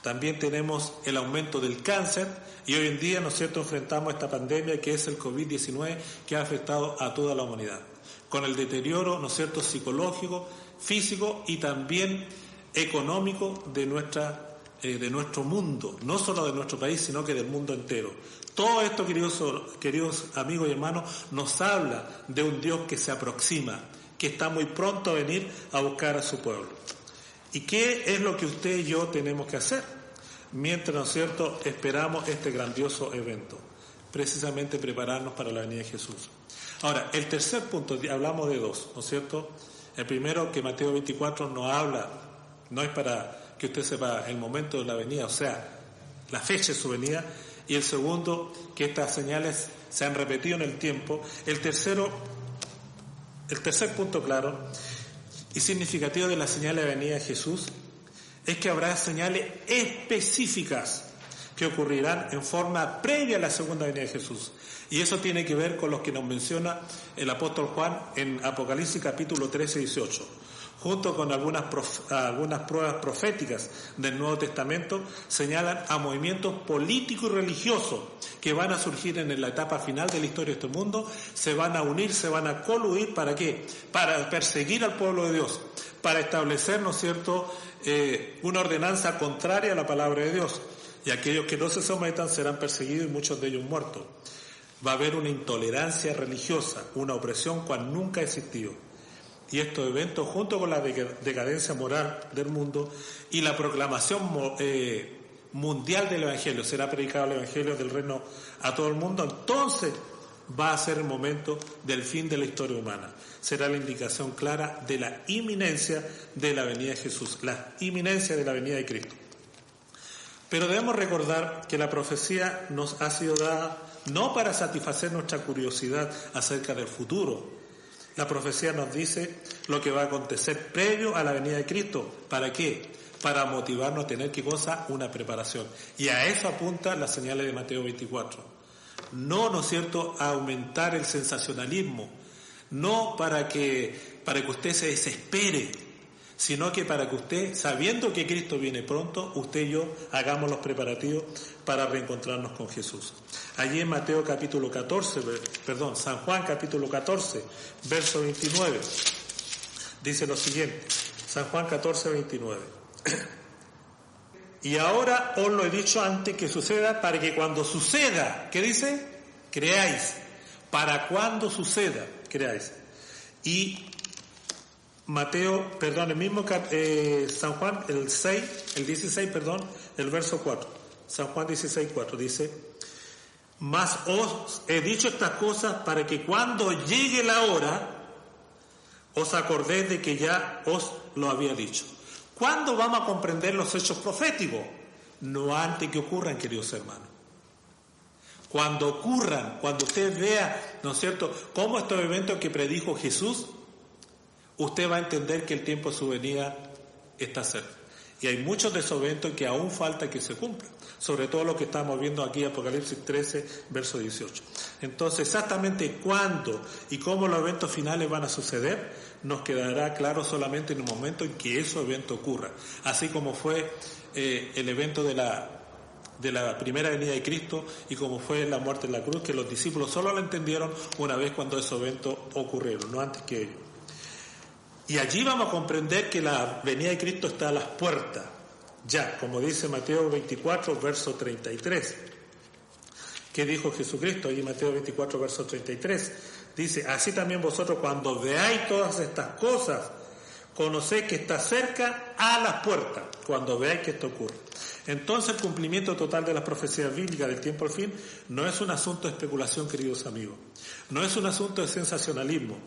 También tenemos el aumento del cáncer y hoy en día, ¿no es cierto?, enfrentamos esta pandemia que es el COVID-19, que ha afectado a toda la humanidad, con el deterioro, ¿no es cierto?, psicológico, físico y también económico de nuestro mundo, no solo de nuestro país, sino que del mundo entero. Todo esto, queridos amigos y hermanos, nos habla de un Dios que se aproxima, que está muy pronto a venir a buscar a su pueblo. ¿Y qué es lo que usted y yo tenemos que hacer mientras, ¿no es cierto?, esperamos este grandioso evento? Precisamente prepararnos para la venida de Jesús. Ahora, el tercer punto, hablamos de dos, ¿no es cierto? El primero, que Mateo 24 nos habla, no es para que usted sepa el momento de la venida, o sea, la fecha de su venida. Y el segundo, que estas señales se han repetido en el tiempo. El tercer punto claro y significativo de la señal de la venida de Jesús es que habrá señales específicas que ocurrirán en forma previa a la segunda venida de Jesús. Y eso tiene que ver con lo que nos menciona el apóstol Juan en Apocalipsis capítulo 13 y 18. Junto con algunas pruebas proféticas del Nuevo Testamento, señalan a movimientos políticos y religiosos que van a surgir en la etapa final de la historia de este mundo, se van a unir, se van a coludir, ¿para qué? Para perseguir al pueblo de Dios, para establecer, ¿no es cierto?, una ordenanza contraria a la palabra de Dios, y aquellos que no se sometan serán perseguidos y muchos de ellos muertos. Va a haber una intolerancia religiosa, una opresión cual nunca ha existido. Y estos eventos, junto con la decadencia moral del mundo y la proclamación mundial del Evangelio, será predicado el Evangelio del reino a todo el mundo, entonces va a ser el momento del fin de la historia humana. Será la indicación clara de la inminencia de la venida de Jesús, la inminencia de la venida de Cristo. Pero debemos recordar que la profecía nos ha sido dada no para satisfacer nuestra curiosidad acerca del futuro. La profecía nos dice lo que va a acontecer previo a la venida de Cristo. ¿Para qué? Para motivarnos a tener, ¿qué cosa? Una preparación. Y a eso apunta las señales de Mateo 24. No, ¿no es cierto?, a aumentar el sensacionalismo. No para que usted se desespere, sino que para que usted, sabiendo que Cristo viene pronto, usted y yo hagamos los preparativos para reencontrarnos con Jesús. Allí en San Juan capítulo 14, verso 29, dice lo siguiente, San Juan 14, 29. Y ahora os lo he dicho antes que suceda, para que cuando suceda, ¿qué dice? Creáis. Para cuando suceda, creáis. Y el mismo San Juan, el 16, el verso 4. San Juan 16, 4 dice: mas os he dicho estas cosas para que cuando llegue la hora os acordéis de que ya os lo había dicho. ¿Cuándo vamos a comprender los hechos proféticos? no antes que ocurran, queridos hermanos. Cuando ocurran, cuando usted vea, ¿no es cierto?, cómo estos eventos que predijo Jesús, usted va a entender que el tiempo de su venida está cerca. Y hay muchos de esos eventos que aún falta que se cumplan, sobre todo lo que estamos viendo aquí, Apocalipsis 13, verso 18. Entonces, exactamente cuándo y cómo los eventos finales van a suceder, nos quedará claro solamente en el momento en que ese evento ocurra. Así como fue el evento de la primera venida de Cristo y como fue la muerte en la cruz, que los discípulos solo lo entendieron una vez cuando esos eventos ocurrieron, no antes que ellos. Y allí vamos a comprender que la venida de Cristo está a las puertas, ya, como dice Mateo 24, verso 33. ¿Qué dijo Jesucristo? Allí Mateo 24, verso 33. Dice, así también vosotros cuando veáis todas estas cosas, conocéis que está cerca a las puertas, cuando veáis que esto ocurre. Entonces el cumplimiento total de las profecías bíblicas del tiempo al fin no es un asunto de especulación, queridos amigos. No es un asunto de sensacionalismo,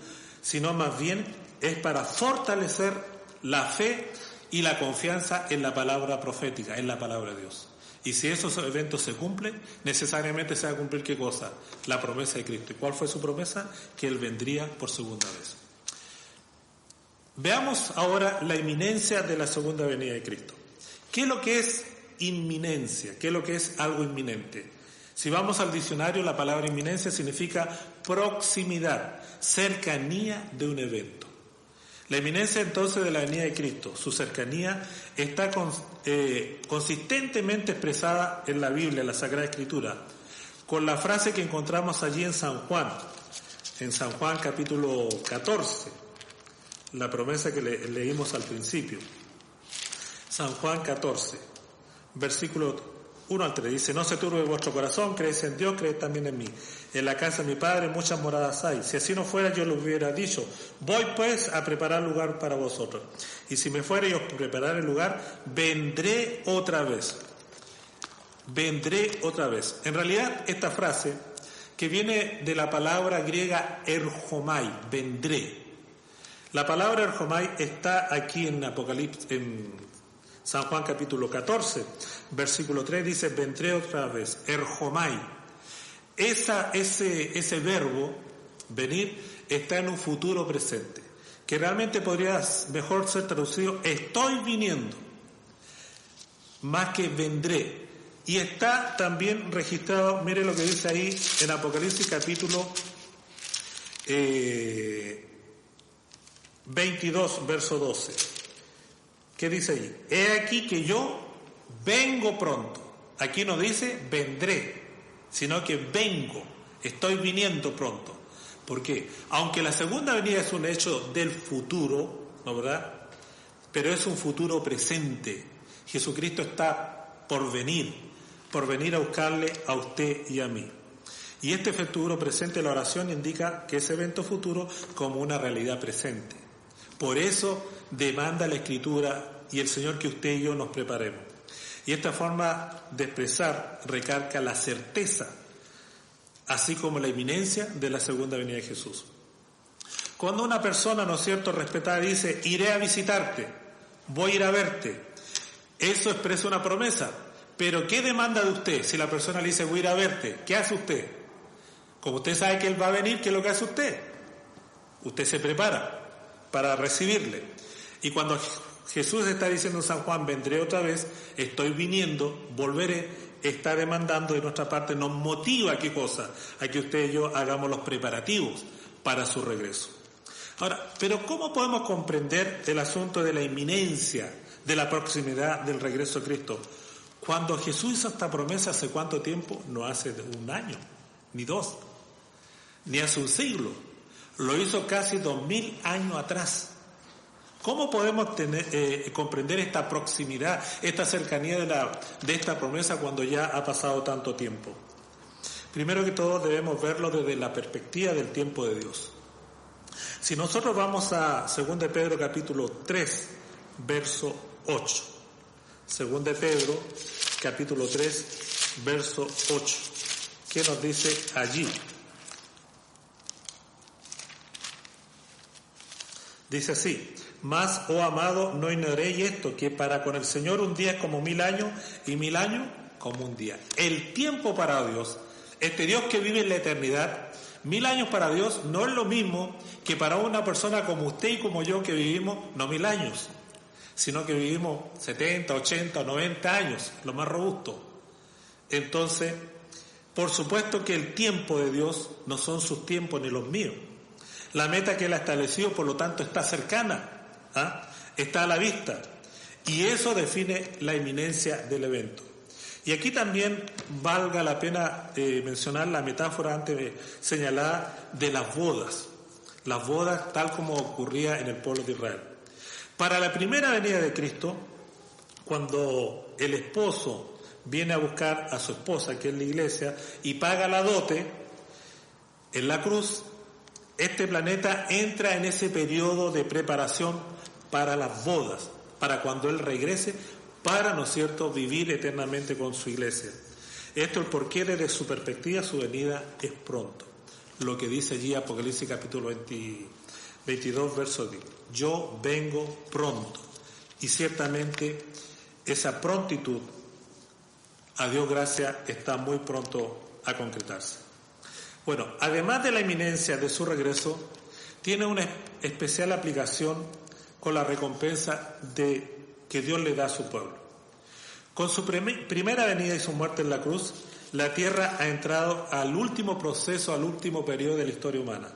sino más bien es para fortalecer la fe y la confianza en la palabra profética, en la palabra de Dios. Y si esos eventos se cumplen, necesariamente se va a cumplir ¿qué cosa? La promesa de Cristo. ¿Y cuál fue su promesa? Que Él vendría por segunda vez. Veamos ahora la inminencia de la segunda venida de Cristo. ¿Qué es lo que es inminencia? ¿Qué es lo que es algo inminente? Si vamos al diccionario, la palabra inminencia significa proximidad, cercanía de un evento. La inminencia entonces de la venida de Cristo, su cercanía, está consistentemente expresada en la Biblia, en la Sagrada Escritura, con la frase que encontramos allí en San Juan capítulo 14, la promesa que leímos al principio. San Juan 14, versículo 1 al 3, dice, no se turbe vuestro corazón, creéis en Dios, creed también en mí. En la casa de mi Padre muchas moradas hay. Si así no fuera, yo lo hubiera dicho. Voy pues a preparar lugar para vosotros. Y si me fuere y os prepararé el lugar, vendré otra vez. Vendré otra vez. En realidad, esta frase, que viene de la palabra griega erjomai, vendré. La palabra erjomai está aquí en Apocalipsis, en San Juan capítulo 14, versículo 3, dice, vendré otra vez, erjomai. Ese verbo, venir, está en un futuro presente, que realmente podría mejor ser traducido, estoy viniendo, más que vendré. Y está también registrado, mire lo que dice ahí en Apocalipsis capítulo 22, verso 12. ¿Qué dice allí? He aquí que yo vengo pronto. Aquí no dice vendré, sino que vengo, estoy viniendo pronto. ¿Por qué? Aunque la segunda venida es un hecho del futuro, ¿no verdad? Pero es un futuro presente. Jesucristo está por venir a buscarle a usted y a mí. Y este futuro presente, la oración indica que ese evento futuro como una realidad presente. Por eso demanda la Escritura y el Señor que usted y yo nos preparemos. Y esta forma de expresar recalca la certeza, así como la inminencia de la segunda venida de Jesús. Cuando una persona, ¿no es cierto?, respetada dice, iré a visitarte, voy a ir a verte, eso expresa una promesa. Pero ¿qué demanda de usted? Si la persona le dice, voy a ir a verte, ¿qué hace usted? Como usted sabe que Él va a venir, ¿qué es lo que hace usted? Usted se prepara para recibirle. Y cuando Jesús está diciendo en San Juan, vendré otra vez, estoy viniendo, volveré, está demandando de nuestra parte, nos motiva, ¿qué cosa? A que usted y yo hagamos los preparativos para su regreso. Ahora, pero ¿cómo podemos comprender el asunto de la inminencia, de la proximidad del regreso de Cristo? Cuando Jesús hizo esta promesa, ¿hace cuánto tiempo? No hace un año, ni dos, ni hace un siglo. Lo hizo casi 2000 años atrás. ¿Cómo podemos comprender esta proximidad, esta cercanía de esta promesa cuando ya ha pasado tanto tiempo? Primero que todo debemos verlo desde la perspectiva del tiempo de Dios. Si nosotros vamos a 2 de Pedro capítulo 3, verso 8. 2 de Pedro capítulo 3, verso 8. ¿Qué nos dice allí? Dice así: mas, oh amado, no ignoréis esto, que para con el Señor un día es como 1000 años, y 1000 años como un día. El tiempo para Dios, este Dios que vive en la eternidad, 1000 años para Dios no es lo mismo que para una persona como usted y como yo, que vivimos no 1000 años, sino que vivimos 70, 80, 90 años, lo más robusto. Entonces, por supuesto que el tiempo de Dios no son sus tiempos ni los míos. La meta que Él ha establecido, por lo tanto, está cercana, está a la vista. Y eso define la inminencia del evento. Y aquí también valga la pena mencionar la metáfora antes señalada de las bodas. Las bodas tal como ocurría en el pueblo de Israel. Para la primera venida de Cristo, cuando el esposo viene a buscar a su esposa, que es la iglesia, y paga la dote en la cruz, este planeta entra en ese periodo de preparación para las bodas, para cuando Él regrese, para, ¿no es cierto?, vivir eternamente con su iglesia. Esto es porque desde su perspectiva su venida es pronto. Lo que dice allí Apocalipsis capítulo 22, verso 10. Yo vengo pronto. Y ciertamente esa prontitud, a Dios gracias, está muy pronto a concretarse. Bueno, además de la inminencia de su regreso, tiene una especial aplicación con la recompensa que Dios le da a su pueblo. Con su primera venida y su muerte en la cruz, la tierra ha entrado al último proceso, al último periodo de la historia humana.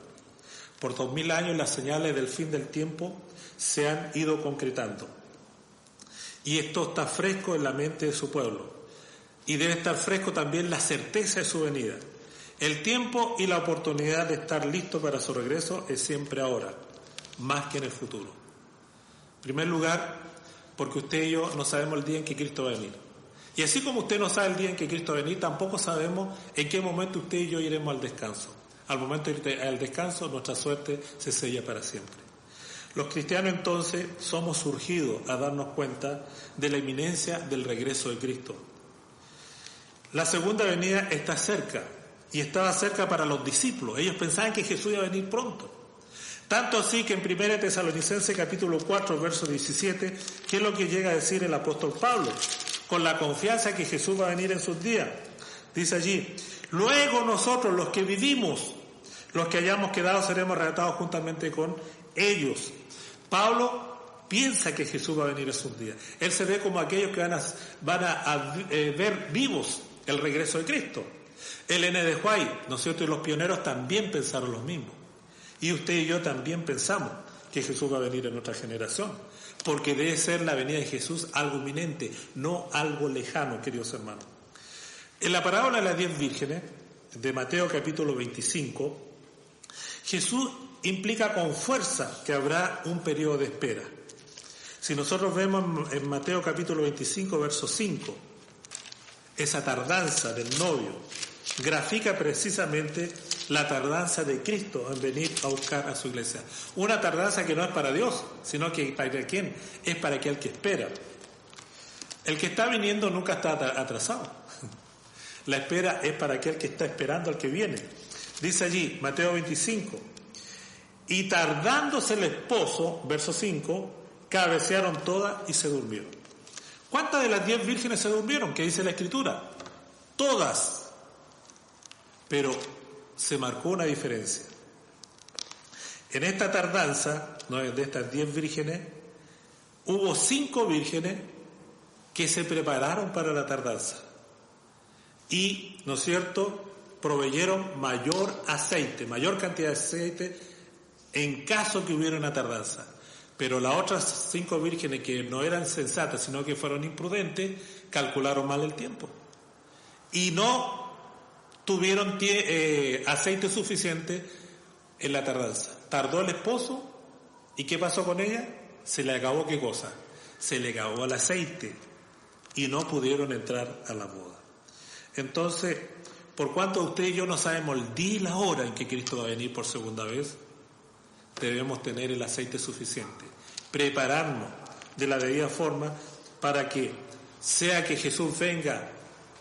Por 2000 años las señales del fin del tiempo se han ido concretando. Y esto está fresco en la mente de su pueblo. Y debe estar fresco también la certeza de su venida. El tiempo y la oportunidad de estar listo para su regreso es siempre ahora, más que en el futuro. En primer lugar, porque usted y yo no sabemos el día en que Cristo va a venir. Y así como usted no sabe el día en que Cristo va a venir, tampoco sabemos en qué momento usted y yo iremos al descanso. Al momento de ir al descanso, nuestra suerte se sella para siempre. Los cristianos entonces somos surgidos a darnos cuenta de la inminencia del regreso de Cristo. La segunda venida está cerca. Y estaba cerca para los discípulos. Ellos pensaban que Jesús iba a venir pronto. Tanto así que en 1 Tesalonicenses capítulo 4, verso 17, ¿qué es lo que llega a decir el apóstol Pablo? Con la confianza que Jesús va a venir en sus días. Dice allí: luego nosotros, los que vivimos, los que hayamos quedado, seremos arrebatados juntamente con ellos. Pablo piensa que Jesús va a venir en sus días. Él se ve como aquellos que van a ver vivos el regreso de Cristo. Ellen de White, ¿no es cierto?, y los pioneros también pensaron lo mismo. Y usted y yo también pensamos que Jesús va a venir en nuestra generación, porque debe ser la venida de Jesús algo inminente, no algo lejano, queridos hermanos. En la parábola de las 10 vírgenes, de Mateo capítulo 25, Jesús implica con fuerza que habrá un periodo de espera. Si nosotros vemos en Mateo capítulo 25, verso 5, esa tardanza del novio grafica precisamente la tardanza de Cristo en venir a buscar a su iglesia. Una tardanza que no es para Dios, sino que para quién, es para aquel que espera. El que está viniendo nunca está atrasado. La espera es para aquel que está esperando al que viene. Dice allí, Mateo 25, y tardándose el esposo, verso 5, cabecearon todas y se durmieron. ¿Cuántas de las 10 vírgenes se durmieron? ¿Qué dice la Escritura? Todas. Pero se marcó una diferencia. En esta tardanza, ¿no?, de estas 10 vírgenes, hubo 5 vírgenes que se prepararon para la tardanza. Y, ¿no es cierto?, proveyeron mayor aceite, mayor cantidad de aceite en caso que hubiera una tardanza. Pero las otras 5 vírgenes que no eran sensatas, sino que fueron imprudentes, calcularon mal el tiempo. Y no tuvieron aceite suficiente en la tardanza. Tardó el esposo, ¿y qué pasó con ella? Se le acabó, ¿qué cosa? Se le acabó el aceite y no pudieron entrar a la boda. Entonces, por cuanto usted y yo no sabemos el día y la hora en que Cristo va a venir por segunda vez, debemos tener el aceite suficiente, prepararnos de la debida forma para que, sea que Jesús venga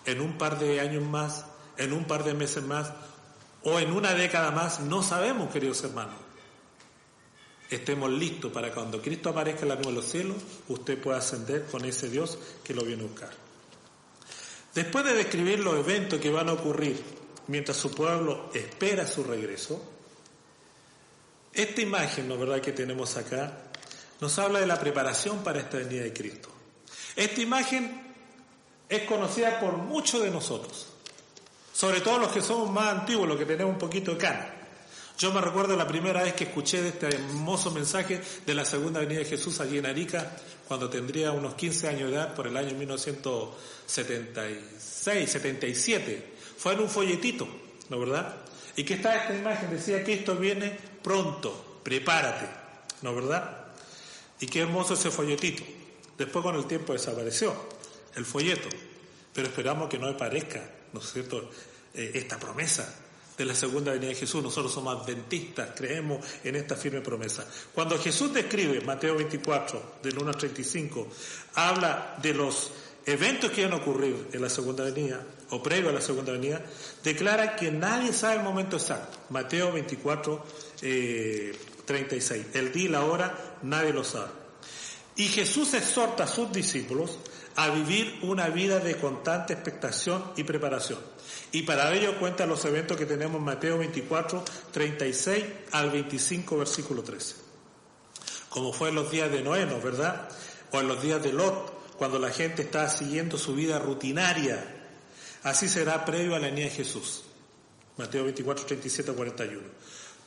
en un par de años más, en un par de meses más, o en una década más, no sabemos, queridos hermanos. estemos listos para cuando Cristo aparezca en la nube de los cielos, usted pueda ascender con ese Dios que lo viene a buscar. Después de describir los eventos que van a ocurrir mientras su pueblo espera su regreso, esta imagen, ¿no es verdad?, que tenemos acá, nos habla de la preparación para esta venida de Cristo. Esta imagen es conocida por muchos de nosotros, sobre todo los que somos más antiguos, los que tenemos un poquito de cana. Yo me recuerdo la primera vez que escuché de este hermoso mensaje de la segunda venida de Jesús allí en Arica, cuando tendría unos 15 años de edad, por el año 1976, 77. Fue en un folletito, ¿no es verdad? Y que está esta imagen, decía: Cristo viene pronto, prepárate, ¿no es verdad? Y qué hermoso ese folletito. Después con el tiempo desapareció el folleto, pero esperamos que no aparezca, ¿no es cierto?, esta promesa de la segunda venida de Jesús. Nosotros somos adventistas, creemos en esta firme promesa. Cuando Jesús describe, Mateo 24, del 1 al 35, habla de los eventos que van a ocurrir en la segunda venida, o previo a la segunda venida, declara que nadie sabe el momento exacto. Mateo 24, 36. El día y la hora nadie lo sabe. Y Jesús exhorta a sus discípulos a vivir una vida de constante expectación y preparación. Y para ello cuenta los eventos que tenemos en Mateo 24, 36 al 25, versículo 13. Como fue en los días de Noé, ¿no es verdad? O en los días de Lot, cuando la gente está siguiendo su vida rutinaria. Así será previo a la venida de Jesús. Mateo 24, 37 a 41.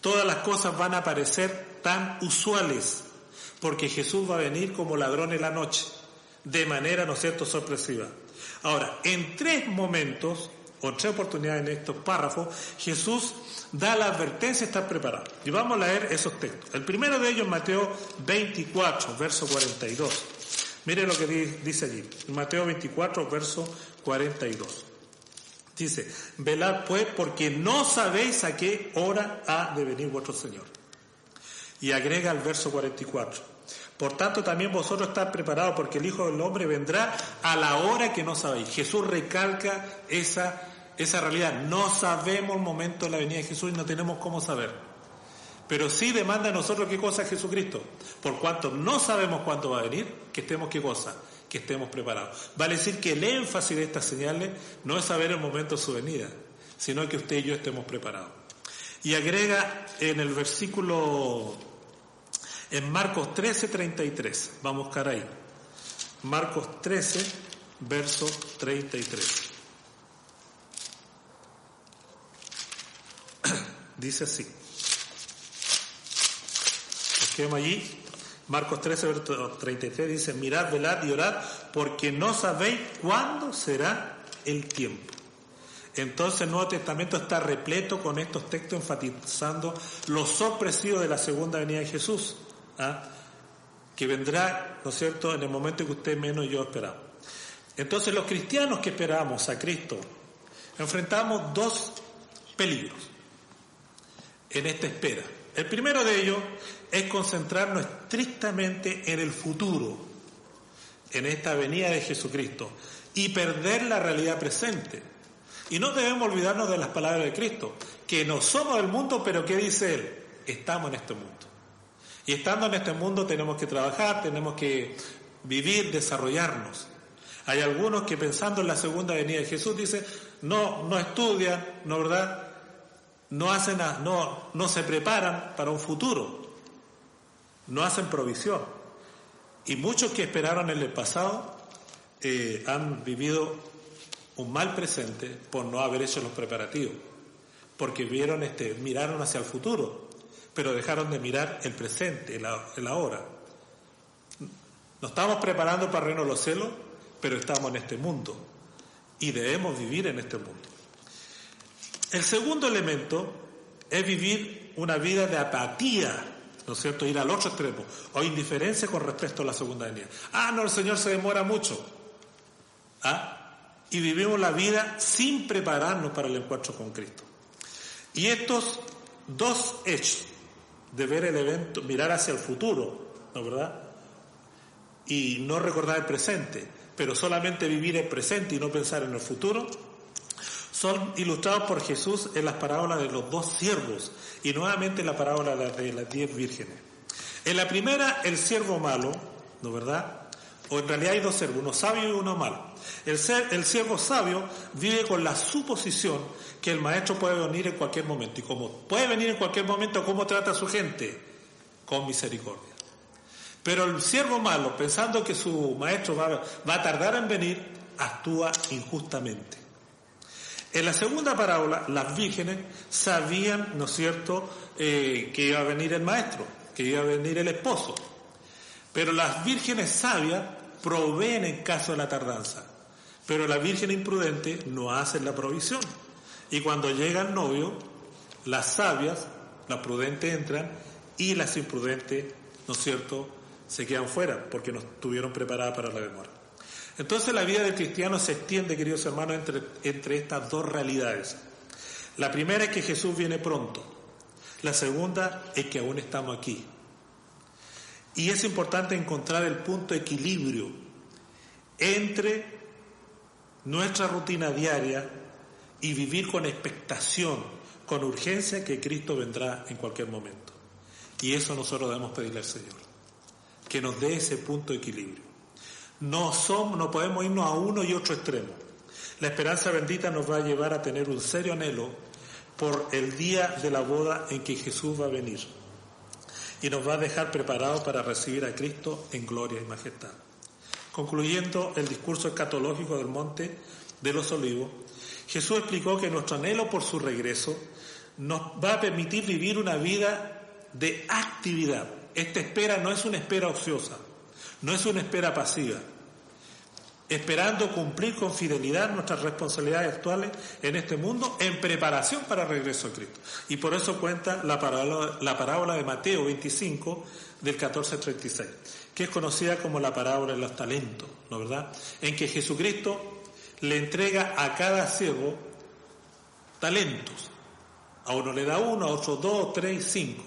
Todas las cosas van a parecer tan usuales, porque Jesús va a venir como ladrón en la noche, de manera, ¿no es cierto?, sorpresiva. Ahora, en tres momentos, o en tres oportunidades en estos párrafos, Jesús da la advertencia de estar preparado. Y vamos a leer esos textos. El primero de ellos, Mateo 24, verso 42. Mire lo que dice allí. Mateo 24, verso 42. Dice: velad pues, porque no sabéis a qué hora ha de venir vuestro Señor. Y agrega el verso 44. Por tanto, también vosotros estáis preparados, porque el Hijo del Hombre vendrá a la hora que no sabéis. Jesús recalca esa realidad. No sabemos el momento de la venida de Jesús y no tenemos cómo saber. Pero sí demanda a nosotros qué cosa es Jesucristo. Por cuanto no sabemos cuándo va a venir, que estemos qué cosa, que estemos preparados. Vale decir que el énfasis de estas señales no es saber el momento de su venida, sino que usted y yo estemos preparados. Y agrega en el versículo, en Marcos 13, 33. Vamos a buscar ahí. Marcos 13, verso 33. Dice así. Nos quedamos allí. Marcos 13, verso 33 dice: mirad, velad y orad, porque no sabéis cuándo será el tiempo. Entonces el Nuevo Testamento está repleto con estos textos enfatizando lo sorpresivo de la segunda venida de Jesús, que vendrá, ¿no es cierto?, en el momento que usted menos y yo esperamos. Entonces los cristianos que esperamos a Cristo enfrentamos dos peligros en esta espera. El primero de ellos es concentrarnos estrictamente en el futuro, en esta venida de Jesucristo, y perder la realidad presente. Y no debemos olvidarnos de las palabras de Cristo, que no somos del mundo, pero ¿qué dice Él? Estamos en este mundo. Y estando en este mundo tenemos que trabajar, tenemos que vivir, desarrollarnos. Hay algunos que pensando en la segunda venida de Jesús dicen, no estudian, ¿no es verdad? No hacen nada, no se preparan para un futuro, no hacen provisión. Y muchos que esperaron en el pasado han vivido un mal presente por no haber hecho los preparativos, porque miraron hacia el futuro, pero dejaron de mirar el presente, el ahora. Nos estamos preparando para el reino de los cielos, pero estamos en este mundo y debemos vivir en este mundo. El segundo elemento es vivir una vida de apatía, ¿no es cierto?, ir al otro extremo, o indiferencia con respecto a la segunda venida. No, el Señor se demora mucho. Y vivimos la vida sin prepararnos para el encuentro con Cristo. Y estos dos hechos, de ver el evento, mirar hacia el futuro, ¿no es verdad?, y no recordar el presente, pero solamente vivir el presente y no pensar en el futuro, son ilustrados por Jesús en las parábolas de los dos siervos y nuevamente en la parábola de las 10 vírgenes. En la primera, el siervo malo, ¿no es verdad? O en realidad hay dos siervos, uno sabio y uno malo. El siervo sabio vive con la suposición que el maestro puede venir en cualquier momento. Y como puede venir en cualquier momento, ¿cómo trata a su gente? Con misericordia. Pero el siervo malo, pensando que su maestro va a tardar en venir, actúa injustamente. En la segunda parábola, las vírgenes sabían, ¿no es cierto?, que iba a venir el maestro, que iba a venir el esposo. Pero las vírgenes sabias proveen en caso de la tardanza. Pero las vírgenes imprudentes no hacen la provisión. Y cuando llega el novio, las sabias, las prudentes entran y las imprudentes, ¿no es cierto?, se quedan fuera porque no estuvieron preparadas para la demora. Entonces la vida del cristiano se extiende, queridos hermanos, entre estas dos realidades. La primera es que Jesús viene pronto. La segunda es que aún estamos aquí. Y es importante encontrar el punto de equilibrio entre nuestra rutina diaria y vivir con expectación, con urgencia que Cristo vendrá en cualquier momento. Y eso nosotros debemos pedirle al Señor, que nos dé ese punto de equilibrio. No podemos irnos a uno y otro extremo. La esperanza bendita nos va a llevar a tener un serio anhelo por el día de la boda en que Jesús va a venir. Y nos va a dejar preparados para recibir a Cristo en gloria y majestad. Concluyendo el discurso escatológico del Monte de los Olivos, Jesús explicó que nuestro anhelo por su regreso nos va a permitir vivir una vida de actividad. Esta espera no es una espera ociosa, no es una espera pasiva, esperando cumplir con fidelidad nuestras responsabilidades actuales en este mundo en preparación para el regreso de Cristo. Y por eso cuenta la parábola de Mateo 25, del 14 al 36, que es conocida como la parábola de los talentos, ¿no es verdad? En que Jesucristo le entrega a cada siervo talentos. A uno le da uno, a otro 2, 3, 5.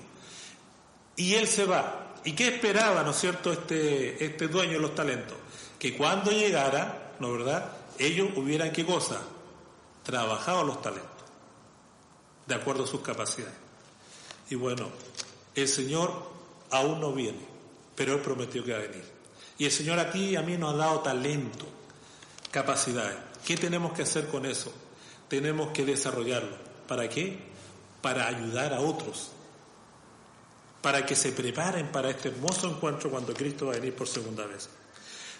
Y él se va. ¿Y qué esperaba, no es cierto, este dueño de los talentos? Que cuando llegara, ¿no es verdad?, ellos hubieran, ¿qué cosa? Trabajado los talentos, de acuerdo a sus capacidades. Y bueno, el Señor aún no viene, pero Él prometió que va a venir. Y el Señor a ti y a mí nos ha dado talento, capacidades. ¿Qué tenemos que hacer con eso? Tenemos que desarrollarlo. ¿Para qué? Para ayudar a otros, para que se preparen para este hermoso encuentro cuando Cristo va a venir por segunda vez.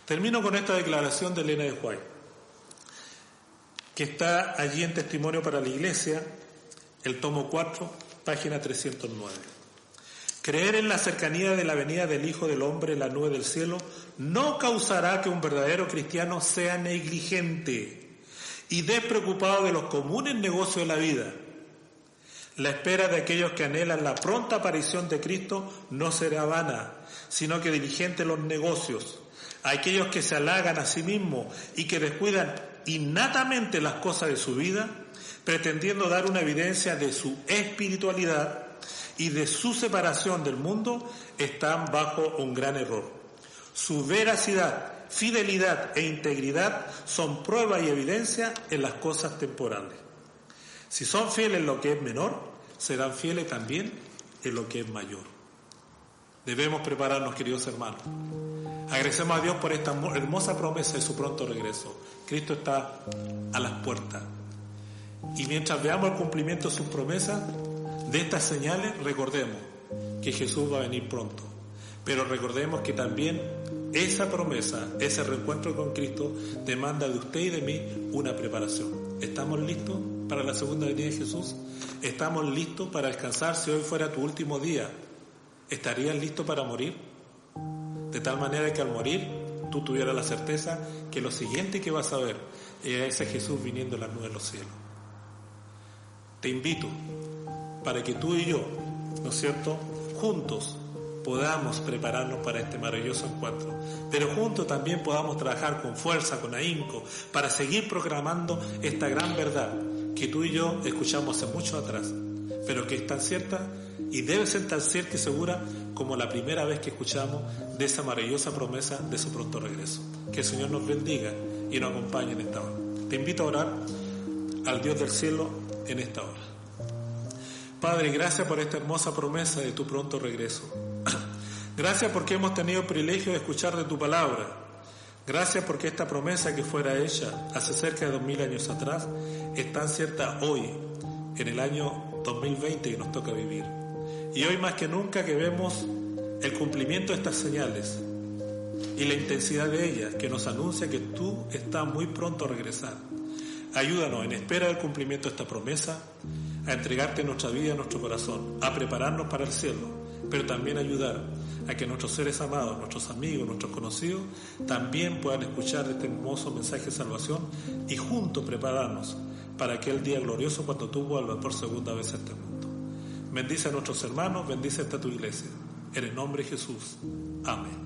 Termino con esta declaración de Elena de White, que está allí en Testimonio para la Iglesia, el tomo 4, página 309. Creer en la cercanía de la venida del Hijo del Hombre en la nube del cielo no causará que un verdadero cristiano sea negligente y despreocupado de los comunes negocios de la vida. La espera de aquellos que anhelan la pronta aparición de Cristo no será vana, sino que diligente en los negocios. A aquellos que se halagan a sí mismos y que descuidan innatamente las cosas de su vida, pretendiendo dar una evidencia de su espiritualidad y de su separación del mundo, están bajo un gran error. Su veracidad, fidelidad e integridad son prueba y evidencia en las cosas temporales. Si son fieles en lo que es menor, serán fieles también en lo que es mayor. Debemos prepararnos, queridos hermanos. Agradecemos a Dios por esta hermosa promesa de su pronto regreso. Cristo está a las puertas. Y mientras veamos el cumplimiento de sus promesas, de estas señales, recordemos que Jesús va a venir pronto. Pero recordemos que también esa promesa, ese reencuentro con Cristo, demanda de usted y de mí una preparación. ¿Estamos listos para la segunda venida de Jesús? ¿Estamos listos para alcanzar? Si hoy fuera tu último día, ¿estarías listo para morir? De tal manera que al morir tú tuvieras la certeza que lo siguiente que vas a ver es ese Jesús viniendo en las nubes de los cielos. Te invito para que tú y yo, ¿no es cierto?, juntos podamos prepararnos para este maravilloso encuentro, pero juntos también podamos trabajar con fuerza, con ahínco, para seguir proclamando esta gran verdad que tú y yo escuchamos hace mucho atrás, pero que es tan cierta y debe ser tan cierta y segura como la primera vez que escuchamos de esa maravillosa promesa de su pronto regreso. Que el Señor nos bendiga y nos acompañe en esta hora. Te invito a orar al Dios del cielo en esta hora. Padre, gracias por esta hermosa promesa de tu pronto regreso. Gracias porque hemos tenido el privilegio de escuchar de tu palabra. Gracias porque esta promesa que fuera hecha hace cerca de 2000 años atrás es tan cierta hoy, en el año 2020 que nos toca vivir. Y hoy más que nunca que vemos el cumplimiento de estas señales y la intensidad de ellas, que nos anuncia que tú estás muy pronto a regresar. Ayúdanos en espera del cumplimiento de esta promesa, a entregarte nuestra vida, nuestro corazón, a prepararnos para el cielo, pero también ayudar a que nuestros seres amados, nuestros amigos, nuestros conocidos, también puedan escuchar este hermoso mensaje de salvación y juntos prepararnos para aquel día glorioso cuando tú vuelvas por segunda vez a este mundo. Bendice a nuestros hermanos, bendice a esta tu iglesia. En el nombre de Jesús. Amén.